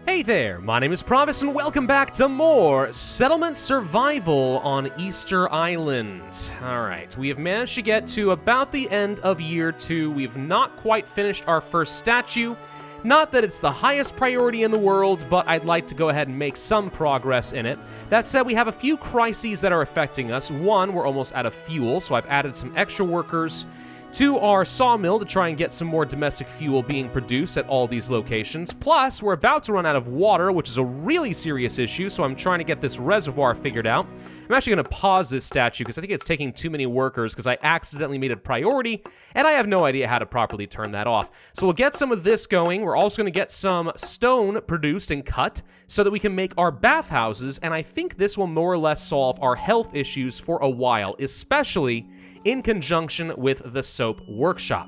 Hey there, my name is Pravus and welcome back to more Settlement Survival on Easter Island. Alright, we have managed to get to about the end of year 2. We've not quite finished our first statue. Not that it's the highest priority in the world, but I'd like to go ahead and make some progress in it. That said, we have a few crises that are affecting us. One, we're almost out of fuel, so I've added some extra workers to our sawmill to try and get some more domestic fuel being produced at all these locations. Plus, we're about to run out of water, which is a really serious issue, so I'm trying to get this reservoir figured out. I'm actually going to pause this statue because I think it's taking too many workers because I accidentally made it a priority, and I have no idea how to properly turn that off. So we'll get some of this going. We're also going to get some stone produced and cut so that we can make our bathhouses, and I think this will more or less solve our health issues for a while, especially in conjunction with the soap workshop.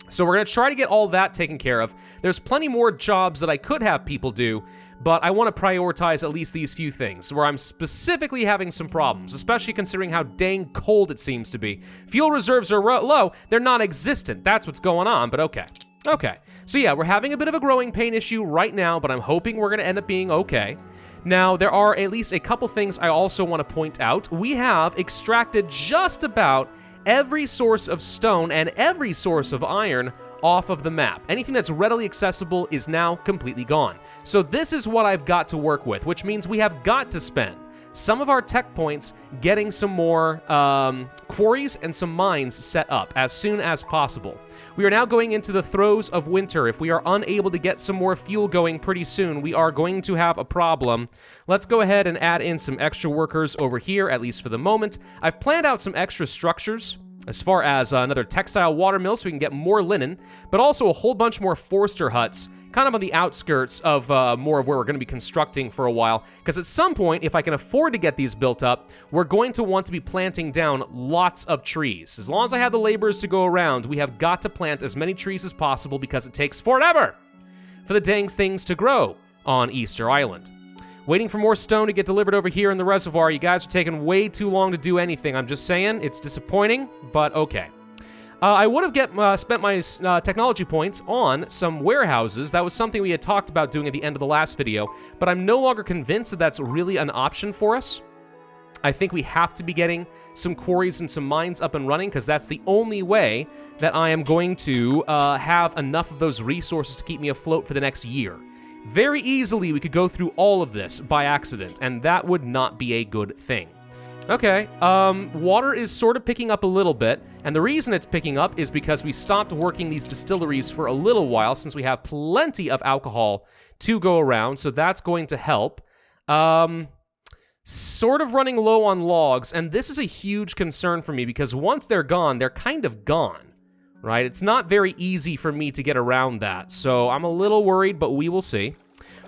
So we're going to try to get all that taken care of. There's plenty more jobs that I could have people do, but I want to prioritize at least these few things where I'm specifically having some problems, especially considering how dang cold it seems to be. Fuel reserves are low. They're non-existent. That's what's going on, but okay. Okay. So yeah, we're having a bit of a growing pain issue right now, but I'm hoping we're going to end up being okay. Now, there are at least a couple things I also want to point out. We have extracted just about every source of stone and every source of iron off of the map. Anything that's readily accessible is now completely gone. So this is what I've got to work with, which means we have got to spend some of our tech points getting some more quarries and some mines set up as soon as possible. We are now going into the throes of winter. If we are unable to get some more fuel going pretty soon, we are going to have a problem. Let's go ahead and add in some extra workers over here, at least for the moment. I've planned out some extra structures as far as another textile watermill so we can get more linen, but also a whole bunch more Forster huts, kind of on the outskirts of more of where we're going to be constructing for a while, because at some point, if I can afford to get these built up, we're going to want to be planting down lots of trees. As long as I have the laborers to go around, we have got to plant as many trees as possible because it takes forever for the dang things to grow on Easter Island. Waiting for more stone to get delivered over here in the reservoir. You guys are taking way too long to do anything. I'm just saying, it's disappointing, but okay. I would have spent my technology points on some warehouses. That was something we had talked about doing at the end of the last video, but I'm no longer convinced that that's really an option for us. I think we have to be getting some quarries and some mines up and running because that's the only way that I am going to have enough of those resources to keep me afloat for the next year. Very easily, we could go through all of this by accident, and that would not be a good thing. Okay, water is sort of picking up a little bit, and the reason it's picking up is because we stopped working these distilleries for a little while since we have plenty of alcohol to go around, so that's going to help. Sort of running low on logs, and this is a huge concern for me because once they're gone, they're kind of gone, right? It's not very easy for me to get around that, so I'm a little worried, but we will see.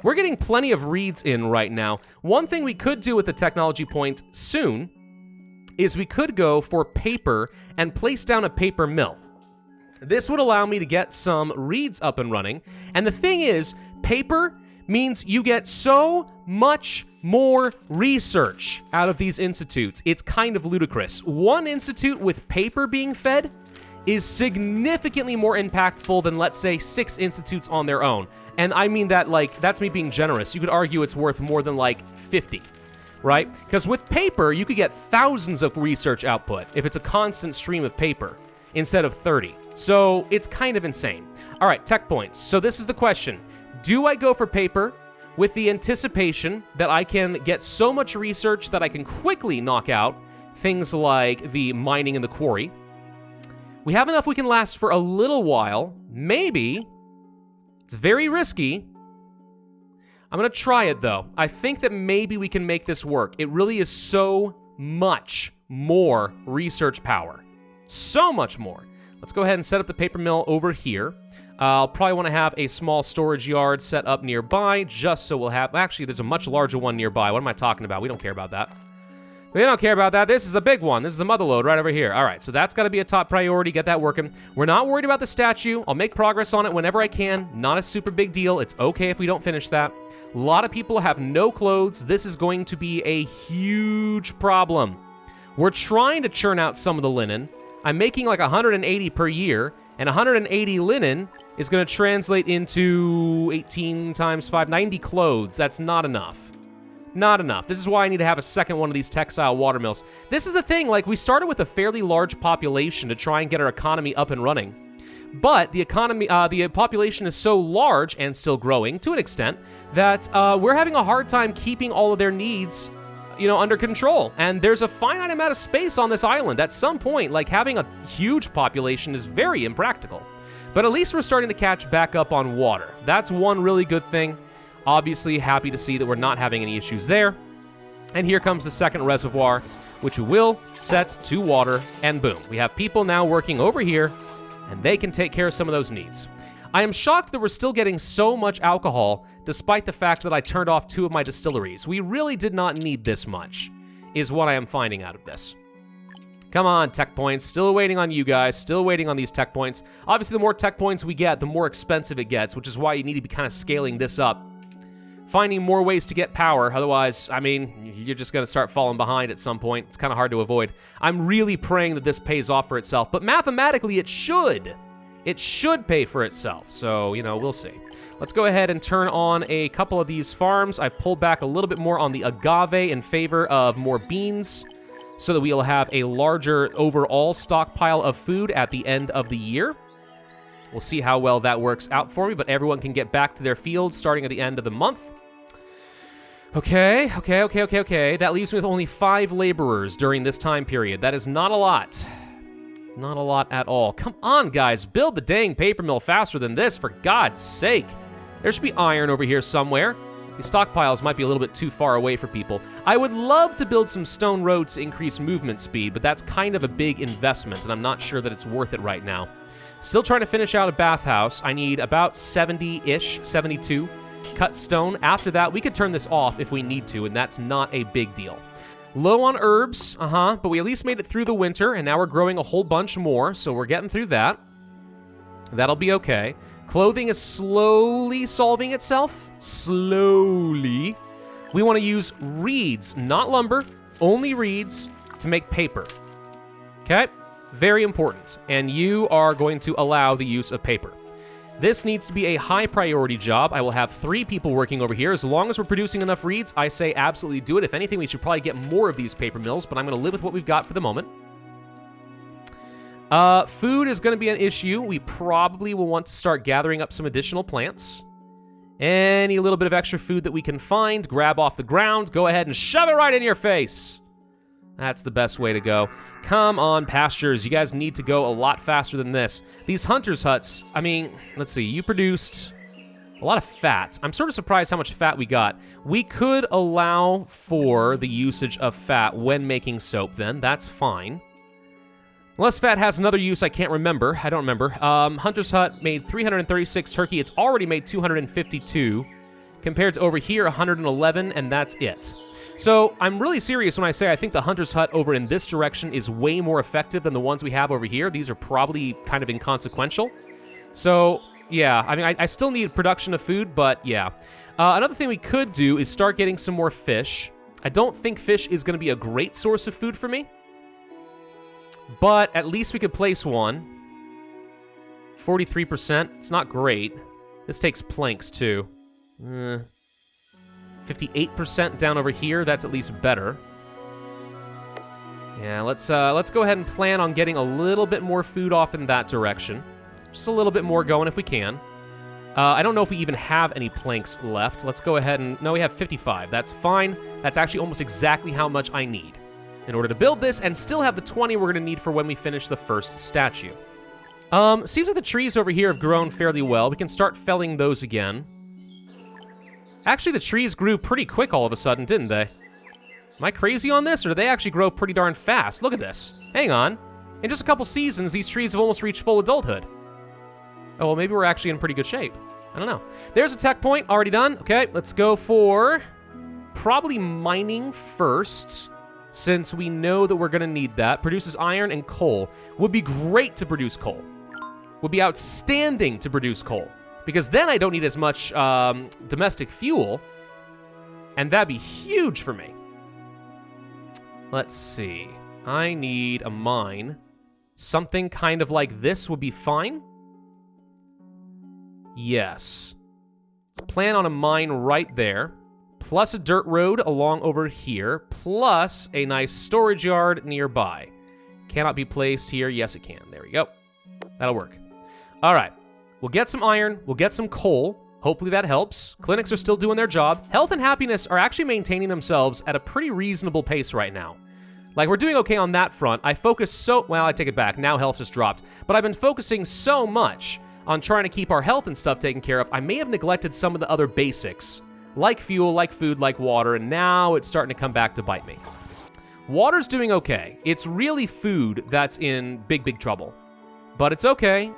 We're getting plenty of reeds in right now. One thing we could do with the technology point soon is we could go for paper and place down a paper mill. This would allow me to get some reeds up and running. And the thing is, paper means you get so much more research out of these institutes. It's kind of ludicrous. One institute with paper being fed is significantly more impactful than, let's say, 6 institutes on their own. And I mean that, like, that's me being generous. You could argue it's worth more than, like, 50, right? Because with paper, you could get thousands of research output if it's a constant stream of paper instead of 30. So it's kind of insane. All right, tech points. So this is the question. Do I go for paper with the anticipation that I can get so much research that I can quickly knock out things like the mining and the quarry? We have enough we can last for a little while. Maybe. It's very risky. I'm going to try it, though. I think that maybe we can make this work. It really is so much more research power. So much more. Let's go ahead and set up the paper mill over here. I'll probably want to have a small storage yard set up nearby, just so we'll have... Actually, there's a much larger one nearby. What am I talking about? We don't care about that. We don't care about that. This is the big one. This is the mother lode right over here. All right, so that's got to be a top priority. Get that working. We're not worried about the statue. I'll make progress on it whenever I can. Not a super big deal. It's okay if we don't finish that. A lot of people have no clothes. This is going to be a huge problem. We're trying to churn out some of the linen. I'm making like 180 per year, and 180 linen is going to translate into 18 times 5, 90 clothes. That's not enough. Not enough. This is why I need to have a second one of these textile watermills. This is the thing, like, we started with a fairly large population to try and get our economy up and running. But the population is so large and still growing to an extent that we're having a hard time keeping all of their needs, under control. And there's a finite amount of space on this island. At some point, like, having a huge population is very impractical. But at least we're starting to catch back up on water. That's one really good thing. Obviously, happy to see that we're not having any issues there. And here comes the second reservoir, which we will set to water, and boom. We have people now working over here, and they can take care of some of those needs. I am shocked that we're still getting so much alcohol, despite the fact that I turned off 2 of my distilleries. We really did not need this much, is what I am finding out of this. Come on, tech points. Still waiting on you guys. Still waiting on these tech points. Obviously, the more tech points we get, the more expensive it gets, which is why you need to be kind of scaling this up. Finding more ways to get power. Otherwise, I mean, you're just going to start falling behind at some point. It's kind of hard to avoid. I'm really praying that this pays off for itself. But mathematically, it should. It should pay for itself. So, we'll see. Let's go ahead and turn on a couple of these farms. I've pulled back a little bit more on the agave in favor of more beans, so that we'll have a larger overall stockpile of food at the end of the year. We'll see how well that works out for me, but everyone can get back to their fields starting at the end of the month. Okay. That leaves me with only 5 laborers during this time period. That is not a lot. Not a lot at all. Come on, guys. Build the dang paper mill faster than this, for God's sake. There should be iron over here somewhere. These stockpiles might be a little bit too far away for people. I would love to build some stone roads to increase movement speed, but that's kind of a big investment, and I'm not sure that it's worth it right now. Still trying to finish out a bathhouse. I need about 70-ish, 72 cut stone. After that, we could turn this off if we need to, and that's not a big deal. Low on herbs, but we at least made it through the winter, and now we're growing a whole bunch more, so we're getting through that. That'll be okay. Clothing is slowly solving itself. Slowly. We want to use reeds, not lumber, only reeds to make paper. Okay? Very important. And you are going to allow the use of paper. This needs to be a high priority job. I will have 3 people working over here. As long as we're producing enough reeds, I say absolutely do it. If anything, we should probably get more of these paper mills, but I'm going to live with what we've got for the moment. Food is going to be an issue. We probably will want to start gathering up some additional plants. Any little bit of extra food that we can find, grab off the ground, go ahead and shove it right in your face. That's the best way to go. Come on, pastures. You guys need to go a lot faster than this. These hunters' huts, I mean, let's see. You produced a lot of fat. I'm sort of surprised how much fat we got. We could allow for the usage of fat when making soap then. That's fine. Unless fat has another use I can't remember. I don't remember. Hunter's Hut made 336 turkey. It's already made 252. Compared to over here, 111, and that's it. So I'm really serious when I say I think the Hunter's Hut over in this direction is way more effective than the ones we have over here. These are probably kind of inconsequential. So, yeah, I mean, I still need production of food, but yeah. Another thing we could do is start getting some more fish. I don't think fish is going to be a great source of food for me, but at least we could place one. 43%. It's not great. This takes planks, too. 58% down over here. That's at least better. Yeah, let's go ahead and plan on getting a little bit more food off in that direction. Just a little bit more going if we can. I don't know if we even have any planks left. Let's go ahead and... No, we have 55. That's fine. That's actually almost exactly how much I need in order to build this and still have the 20 we're going to need for when we finish the first statue. Seems like the trees over here have grown fairly well. We can start felling those again. Actually, the trees grew pretty quick all of a sudden, didn't they? Am I crazy on this, or do they actually grow pretty darn fast? Look at this. Hang on. In just a couple seasons, these trees have almost reached full adulthood. Oh, well, maybe we're actually in pretty good shape. I don't know. There's a tech point already done. Okay, let's go for probably mining first, since we know that we're going to need that. Produces iron and coal. Would be great to produce coal. Would be outstanding to produce coal. Because then I don't need as much domestic fuel, and that'd be huge for me. Let's see. I need a mine. Something kind of like this would be fine. Yes. Let's plan on a mine right there, plus a dirt road along over here, plus a nice storage yard nearby. Cannot be placed here. Yes, it can. There we go. That'll work. All right. We'll get some iron. We'll get some coal. Hopefully that helps. Clinics are still doing their job. Health and happiness are actually maintaining themselves at a pretty reasonable pace right now. Like, we're doing okay on that front. I focus well, I take it back. Now health just dropped. But I've been focusing so much on trying to keep our health and stuff taken care of, I may have neglected some of the other basics, like fuel, like food, like water, and now it's starting to come back to bite me. Water's doing okay. It's really food that's in big, big trouble. But it's okay.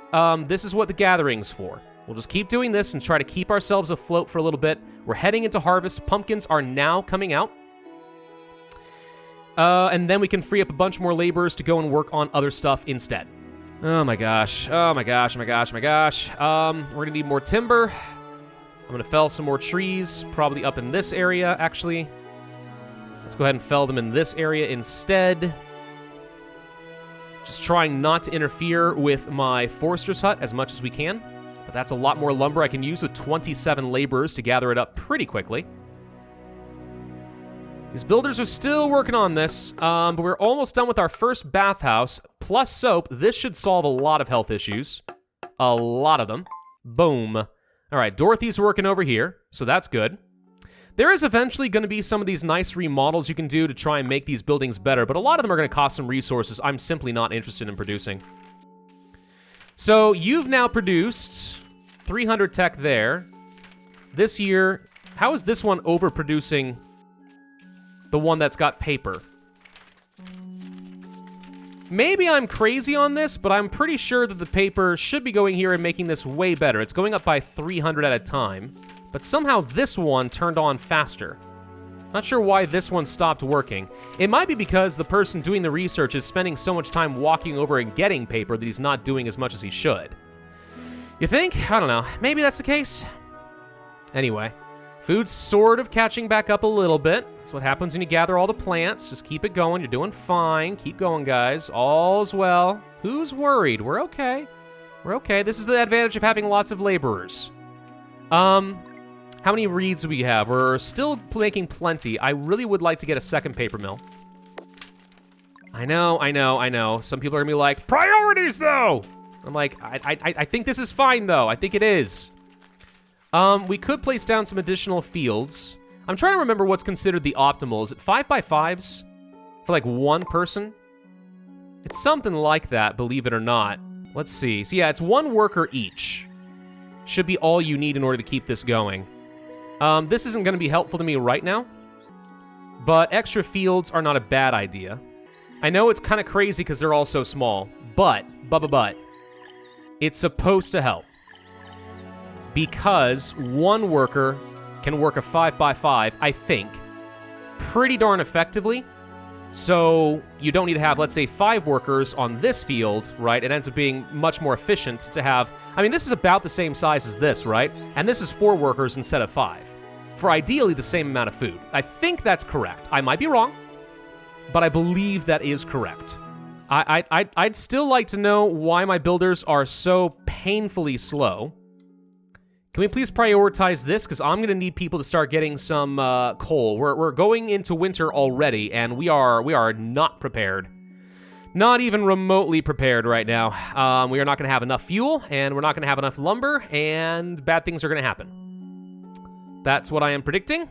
This is what the gathering's for. We'll just keep doing this and try to keep ourselves afloat for a little bit. We're heading into harvest. Pumpkins are now coming out. And then we can free up a bunch more laborers to go and work on other stuff instead. Oh my gosh. Oh my gosh. Oh my gosh. Oh my gosh. We're gonna need more timber. I'm gonna fell some more trees, probably up in this area, actually. Let's go ahead and fell them in this area instead. Just trying not to interfere with my forester's hut as much as we can. But that's a lot more lumber I can use with 27 laborers to gather it up pretty quickly. These builders are still working on this, but we're almost done with our first bathhouse, plus soap. This should solve a lot of health issues. A lot of them. Boom. All right, Dorothy's working over here, so that's good. There is eventually going to be some of these nice remodels you can do to try and make these buildings better, but a lot of them are going to cost some resources I'm simply not interested in producing. So you've now produced 300 tech there. This year, how is this one overproducing the one that's got paper? Maybe I'm crazy on this, but I'm pretty sure that the paper should be going here and making this way better. It's going up by 300 at a time, but somehow this one turned on faster. Not sure why this one stopped working. It might be because the person doing the research is spending so much time walking over and getting paper that he's not doing as much as he should. You think? I don't know. Maybe that's the case. Anyway, food's sort of catching back up a little bit. That's what happens when you gather all the plants. Just keep it going. You're doing fine. Keep going, guys. All's well. Who's worried? We're okay. We're okay. This is the advantage of having lots of laborers. How many reeds do we have? We're still making plenty. I really would like to get a second paper mill. I know. Some people are gonna be like, priorities, though! I'm like, I think this is fine, though. I think it is. We could place down some additional fields. I'm trying to remember what's considered the optimal. Is it 5x5s for like one person? It's something like that, believe it or not. Let's see. So yeah, it's one worker each. Should be all you need in order to keep this going. This isn't going to be helpful to me right now, but extra fields are not a bad idea. I know it's kind of crazy because they're all so small, but, it's supposed to help. Because one worker can work a 5x5, I think, pretty darn effectively. So you don't need to have, let's say, 5 workers on this field, right? It ends up being much more efficient to have... I mean, this is about the same size as this, right? And this is 4 workers instead of 5. For ideally the same amount of food. I think that's correct. I might be wrong, but I believe that is correct. I'd still like to know why my builders are so painfully slow. Can we please prioritize this? Because I'm going to need people to start getting some coal. We're going into winter already, and we are not prepared. Not even remotely prepared right now. We are not going to have enough fuel, and we're not going to have enough lumber, and bad things are going to happen. That's what I am predicting.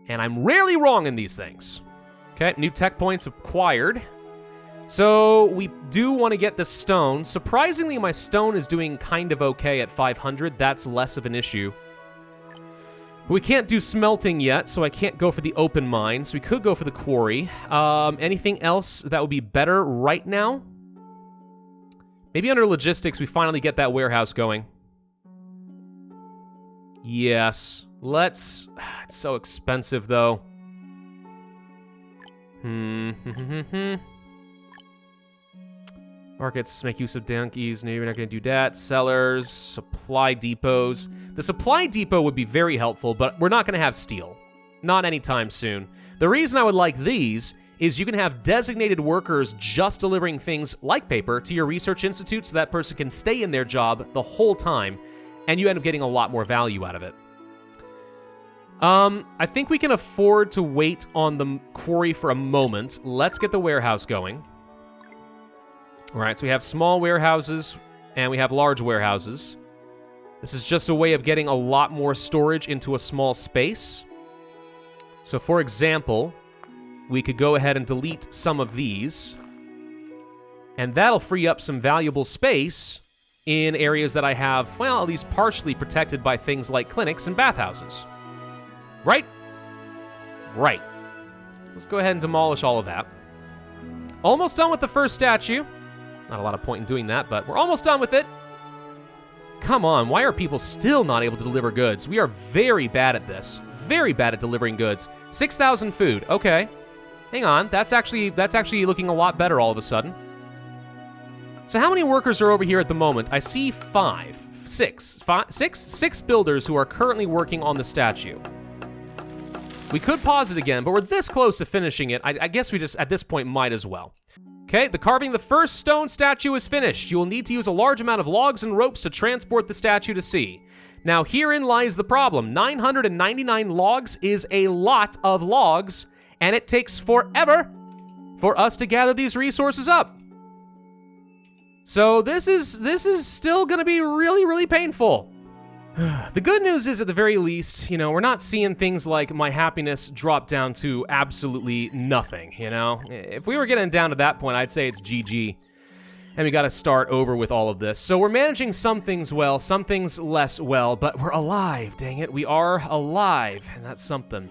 And I'm rarely wrong in these things. Okay, new tech points acquired. So we do want to get the stone. Surprisingly, my stone is doing kind of okay at 500. That's less of an issue. But we can't do smelting yet, so I can't go for the open mine. So we could go for the quarry. Anything else that would be better right now? Maybe under logistics, we finally get that warehouse going. Yes. Let's... It's so expensive, though. Markets, make use of donkeys. No, you're not going to do that. Sellers, supply depots. The supply depot would be very helpful, but we're not going to have steel. Not anytime soon. The reason I would like these is you can have designated workers just delivering things like paper to your research institute so that person can stay in their job the whole time, and you end up getting a lot more value out of it. I think we can afford to wait on the quarry for a moment. Let's get the warehouse going. All right, so we have small warehouses, and we have large warehouses. This is just a way of getting a lot more storage into a small space. So, for example, we could go ahead and delete some of these, and that'll free up some valuable space in areas that I have, well, at least partially protected by things like clinics and bathhouses. Right? Right. So let's go ahead and demolish all of that. Almost done with the first statue. Not a lot of point in doing that, but we're almost done with it. Come on, why are people still not able to deliver goods? We are very bad at this. Very bad at delivering goods. 6,000 food. Okay. Hang on. That's actually looking a lot better all of a sudden. So how many workers are over here at the moment? I see six builders who are currently working on the statue. We could pause it again, but we're this close to finishing it. I guess we just, at this point, might as well. Okay, the carving the first stone statue is finished. You will need to use a large amount of logs and ropes to transport the statue to sea. Now, herein lies the problem. 999 logs is a lot of logs, and it takes forever for us to gather these resources up. So this is still going to be really, really painful. The good news is, at the very least, we're not seeing things like my happiness drop down to absolutely nothing, If we were getting down to that point, I'd say it's GG. And we got to start over with all of this. So we're managing some things well, some things less well, but we're alive, dang it. We are alive, and that's something.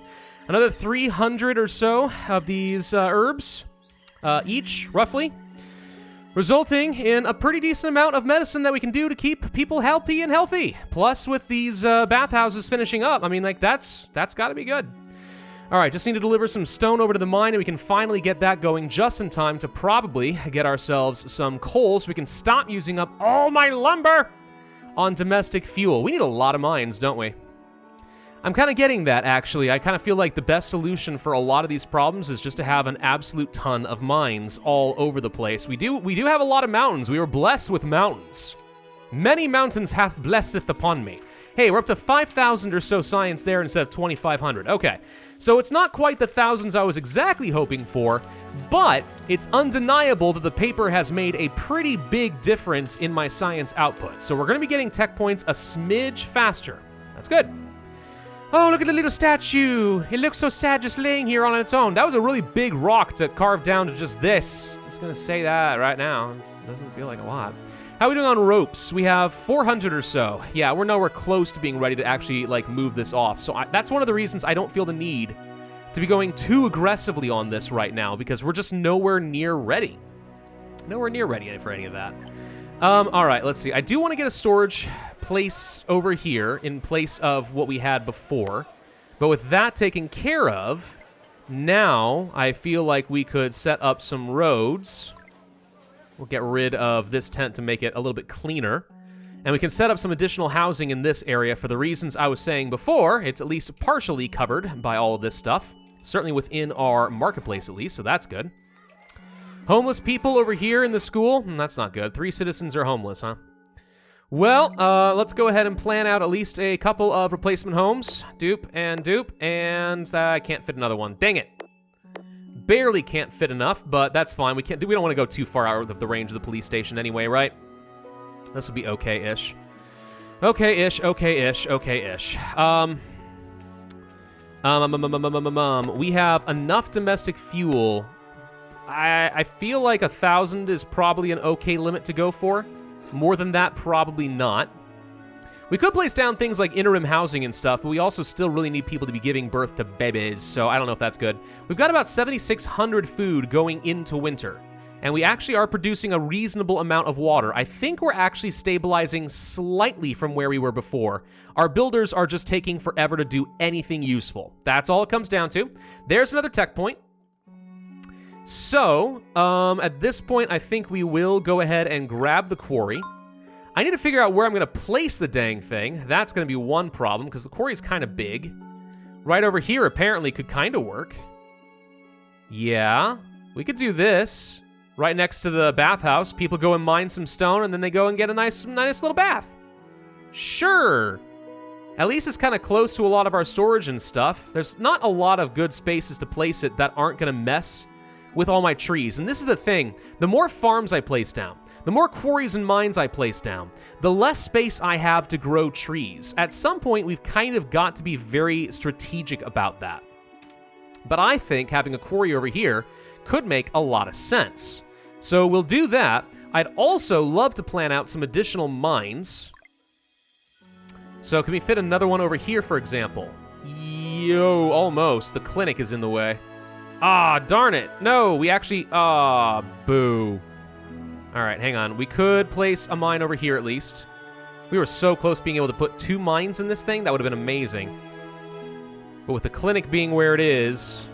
Another 300 or so of these herbs, each, roughly, resulting in a pretty decent amount of medicine that we can do to keep people happy and healthy. Plus, with these bathhouses finishing up, I mean, that's got to be good. All right, just need to deliver some stone over to the mine, and we can finally get that going just in time to probably get ourselves some coal so we can stop using up all my lumber on domestic fuel. We need a lot of mines, don't we? I'm kind of getting that, actually. I kind of feel like the best solution for a lot of these problems is just to have an absolute ton of mines all over the place. We do have a lot of mountains. We were blessed with mountains. Many mountains hath blesseth upon me. Hey, we're up to 5,000 or so science there instead of 2,500. Okay, so it's not quite the thousands I was exactly hoping for, but it's undeniable that the paper has made a pretty big difference in my science output. So we're going to be getting tech points a smidge faster. That's good. Oh, look at the little statue. It looks so sad just laying here on its own. That was a really big rock to carve down to just this. Just gonna say that right now. This doesn't feel like a lot. How are we doing on ropes? We have 400 or so. Yeah, we're nowhere close to being ready to actually, move this off. So that's one of the reasons I don't feel the need to be going too aggressively on this right now, because we're just nowhere near ready. Nowhere near ready for any of that. All right, let's see. I do want to get a storage place over here in place of what we had before. But with that taken care of, now I feel like we could set up some roads. We'll get rid of this tent to make it a little bit cleaner. And we can set up some additional housing in this area for the reasons I was saying before. It's at least partially covered by all of this stuff. Certainly within our marketplace, at least, so that's good. Homeless people over here in the school? That's not good. 3 citizens are homeless, huh? Well, let's go ahead and plan out at least a couple of replacement homes. Dupe, and I can't fit another one. Dang it. Barely can't fit enough, but that's fine. We don't want to go too far out of the range of the police station anyway, right? This will be okay-ish. Okay-ish. We have enough domestic fuel. I feel like 1,000 is probably an okay limit to go for. More than that, probably not. We could place down things like interim housing and stuff, but we also still really need people to be giving birth to babies, so I don't know if that's good. We've got about 7,600 food going into winter, and we actually are producing a reasonable amount of water. I think we're actually stabilizing slightly from where we were before. Our builders are just taking forever to do anything useful. That's all it comes down to. There's another tech point. So, at this point, I think we will go ahead and grab the quarry. I need to figure out where I'm going to place the dang thing. That's going to be one problem, because the quarry is kind of big. Right over here, apparently, could kind of work. Yeah, we could do this. Right next to the bathhouse, people go and mine some stone, and then they go and get a nice little bath. Sure. At least it's kind of close to a lot of our storage and stuff. There's not a lot of good spaces to place it that aren't going to mess with all my trees. And this is the thing. The more farms I place down, the more quarries and mines I place down, the less space I have to grow trees. At some point, we've kind of got to be very strategic about that. But I think having a quarry over here could make a lot of sense. So we'll do that. I'd also love to plan out some additional mines. So can we fit another one over here, for example? Yo, almost. The clinic is in the way. Ah, darn it. No, we actually... Ah, boo. All right, hang on. We could place a mine over here at least. We were so close being able to put 2 mines in this thing. That would have been amazing. But with the clinic being where it is...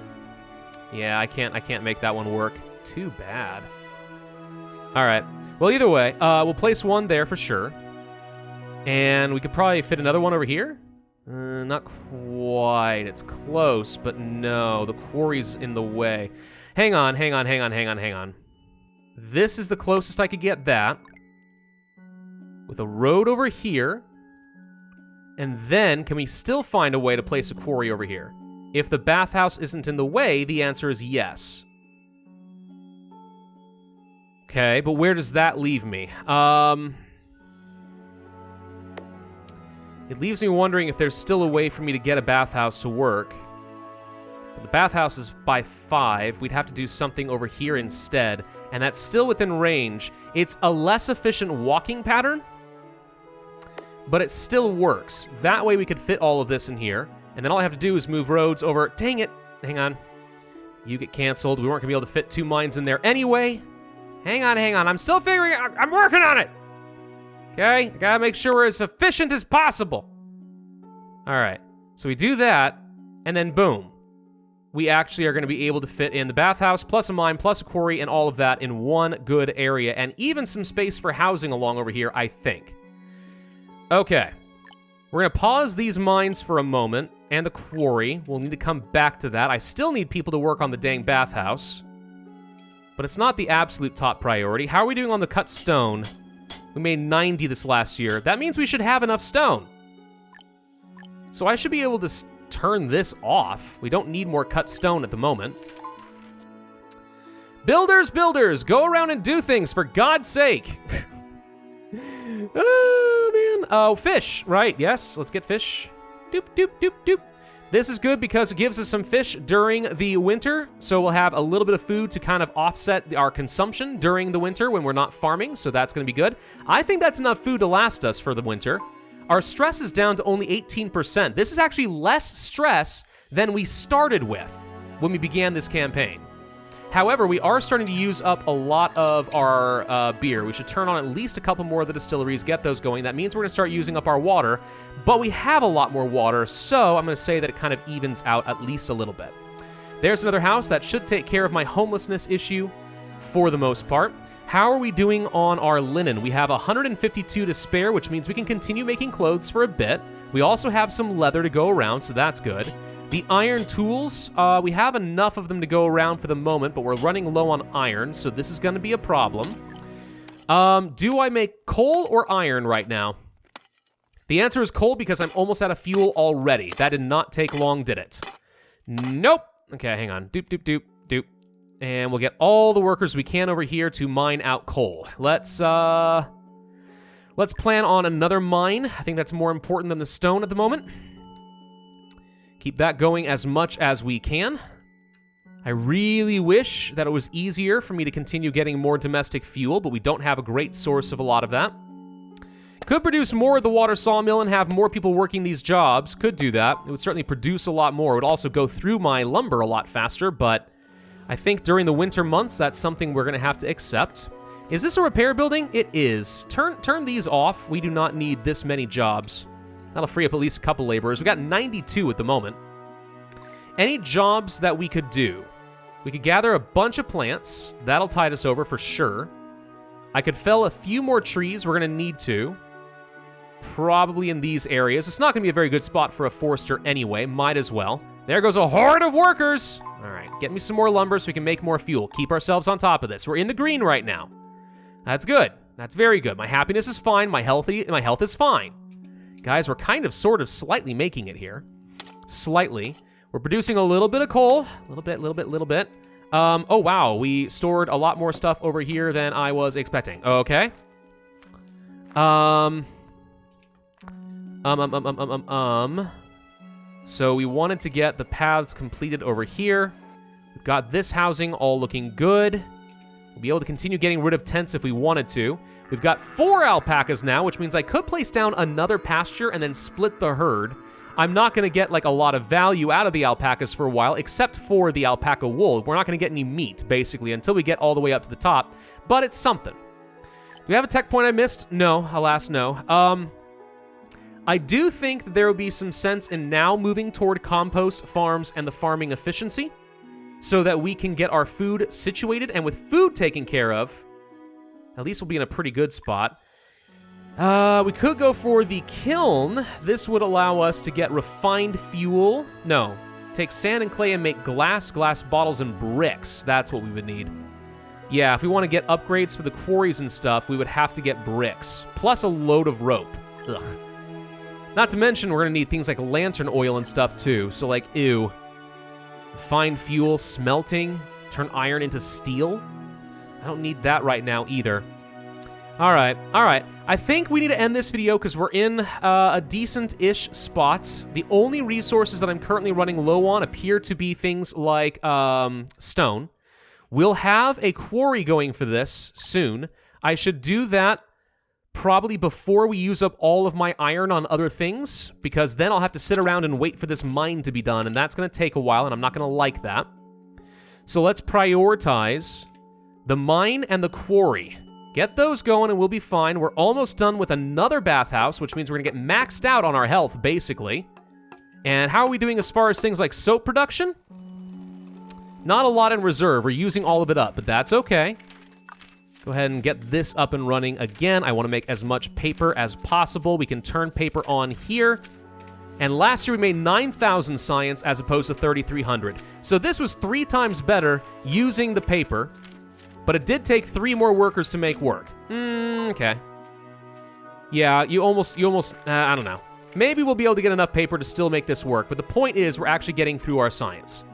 Yeah, I can't make that one work. Too bad. All right. Well, either way, we'll place one there for sure. And we could probably fit another one over here. Not quite. It's close, but no. The quarry's in the way. Hang on. This is the closest I could get that. With a road over here. And then, can we still find a way to place a quarry over here? If the bathhouse isn't in the way, the answer is yes. Okay, but where does that leave me? It leaves me wondering if there's still a way for me to get a bathhouse to work. But the bathhouse is by 5. We'd have to do something over here instead, and that's still within range. It's a less efficient walking pattern, but it still works. That way we could fit all of this in here, and then all I have to do is move roads over. Dang it. Hang on. You get canceled. We weren't going to be able to fit 2 mines in there anyway. Hang on. I'm still figuring it out. I'm working on it. Okay? I gotta make sure we're as efficient as possible. All right. So we do that, and then boom. We actually are going to be able to fit in the bathhouse, plus a mine, plus a quarry, and all of that in one good area, and even some space for housing along over here, I think. Okay. We're going to pause these mines for a moment, and the quarry. We'll need to come back to that. I still need people to work on the dang bathhouse. But it's not the absolute top priority. How are we doing on the cut stone? We made 90 this last year. That means we should have enough stone. So I should be able to turn this off. We don't need more cut stone at the moment. Builders, go around and do things, for God's sake. Oh, man. Oh, fish, right, yes. Let's get fish. Doop. This is good because it gives us some fish during the winter, so we'll have a little bit of food to kind of offset our consumption during the winter when we're not farming, so that's going to be good. I think that's enough food to last us for the winter. Our stress is down to only 18%. This is actually less stress than we started with when we began this campaign. However, we are starting to use up a lot of our beer. We should turn on at least a couple more of the distilleries, get those going. That means we're going to start using up our water, but we have a lot more water, so I'm going to say that it kind of evens out at least a little bit. There's another house that should take care of my homelessness issue for the most part. How are we doing on our linen? We have 152 to spare, which means we can continue making clothes for a bit. We also have some leather to go around, so that's good. The iron tools, we have enough of them to go around for the moment, but we're running low on iron, so this is going to be a problem. Do I make coal or iron right now? The answer is coal because I'm almost out of fuel already. That did not take long, did it? Nope. Okay, hang on. Doop. And we'll get all the workers we can over here to mine out coal. Let's plan on another mine. I think that's more important than the stone at the moment. Keep that going as much as we can. I really wish that it was easier for me to continue getting more domestic fuel, but we don't have a great source of a lot of that. Could produce more at the water sawmill and have more people working these jobs. Could do that. It would certainly produce a lot more. It would also go through my lumber a lot faster, but I think during the winter months, that's something we're going to have to accept. Is this a repair building? It is. Turn these off. We do not need this many jobs. That'll free up at least a couple laborers. We got 92 at the moment. Any jobs that we could do? We could gather a bunch of plants. That'll tide us over for sure. I could fell a few more trees. We're going to need to. Probably in these areas. It's not going to be a very good spot for a forester anyway. Might as well. There goes a horde of workers. All right, Get me some more lumber so we can make more fuel. Keep ourselves on top of this. We're in the green right now. That's good. That's very good. My happiness is fine. My health is fine. Guys, we're kind of, sort of, slightly making it here. Slightly. We're producing a little bit of coal. A little bit. Oh, wow. We stored a lot more stuff over here than I was expecting. Okay. So we wanted to get the paths completed over here. We've got this housing all looking good. We'll be able to continue getting rid of tents if we wanted to. We've got 4 alpacas now, which means I could place down another pasture and then split the herd. I'm not going to get like a lot of value out of the alpacas for a while, except for the alpaca wool. We're not going to get any meat, basically, until we get all the way up to the top, but it's something. Do we have a tech point I missed? No, alas, no. I do think that there will be some sense in now moving toward compost farms and the farming efficiency so that we can get our food situated, and with food taken care of, at least we'll be in a pretty good spot. We could go for the kiln. This would allow us to get refined fuel. No, take sand and clay and make glass bottles and bricks. That's what we would need. Yeah, if we want to get upgrades for the quarries and stuff, we would have to get bricks, plus a load of rope. Ugh. Not to mention, we're going to need things like lantern oil and stuff, too. So, like, ew. Refined fuel, smelting, turn iron into steel. I don't need that right now, either. All right. I think we need to end this video because we're in a decent-ish spot. The only resources that I'm currently running low on appear to be things like stone. We'll have a quarry going for this soon. I should do that probably before we use up all of my iron on other things, because then I'll have to sit around and wait for this mine to be done, and that's going to take a while, and I'm not going to like that. So let's prioritize the mine and the quarry. Get those going, and we'll be fine. We're almost done with another bathhouse, which means we're going to get maxed out on our health, basically. And how are we doing as far as things like soap production? Not a lot in reserve. We're using all of it up, but that's okay. Go ahead and get this up and running again. I want to make as much paper as possible. We can turn paper on here. And last year we made 9,000 science as opposed to 3,300. So this was 3 times better using the paper, but it did take 3 more workers to make work. Okay. Yeah, you almost, I don't know. Maybe we'll be able to get enough paper to still make this work, but the point is we're actually getting through our science.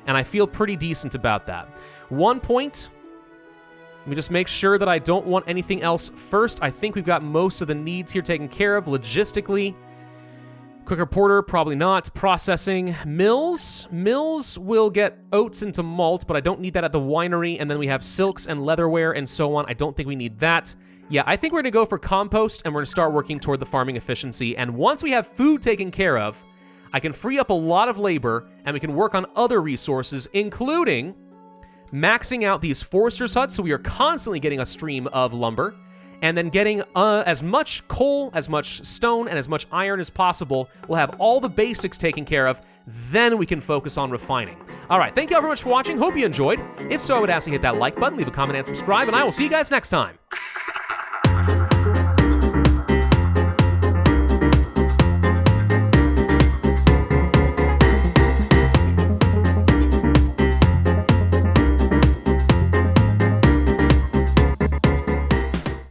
And I feel pretty decent about that. 1 point. Let me just make sure that I don't want anything else first. I think we've got most of the needs here taken care of logistically. Quicker porter, probably not. Processing. Mills. Mills will get oats into malt, but I don't need that at the winery. And then we have silks and leatherware and so on. I don't think we need that. Yeah, I think we're going to go for compost, and we're going to start working toward the farming efficiency. And once we have food taken care of, I can free up a lot of labor, and we can work on other resources, including maxing out these forester's huts so we are constantly getting a stream of lumber, and then getting as much coal, as much stone, and as much iron as possible. We'll have all the basics taken care of, then we can focus on refining. All right, thank you all very much for watching. Hope you enjoyed. If so, I would ask you to hit that like button, leave a comment, and subscribe, and I will see you guys next time.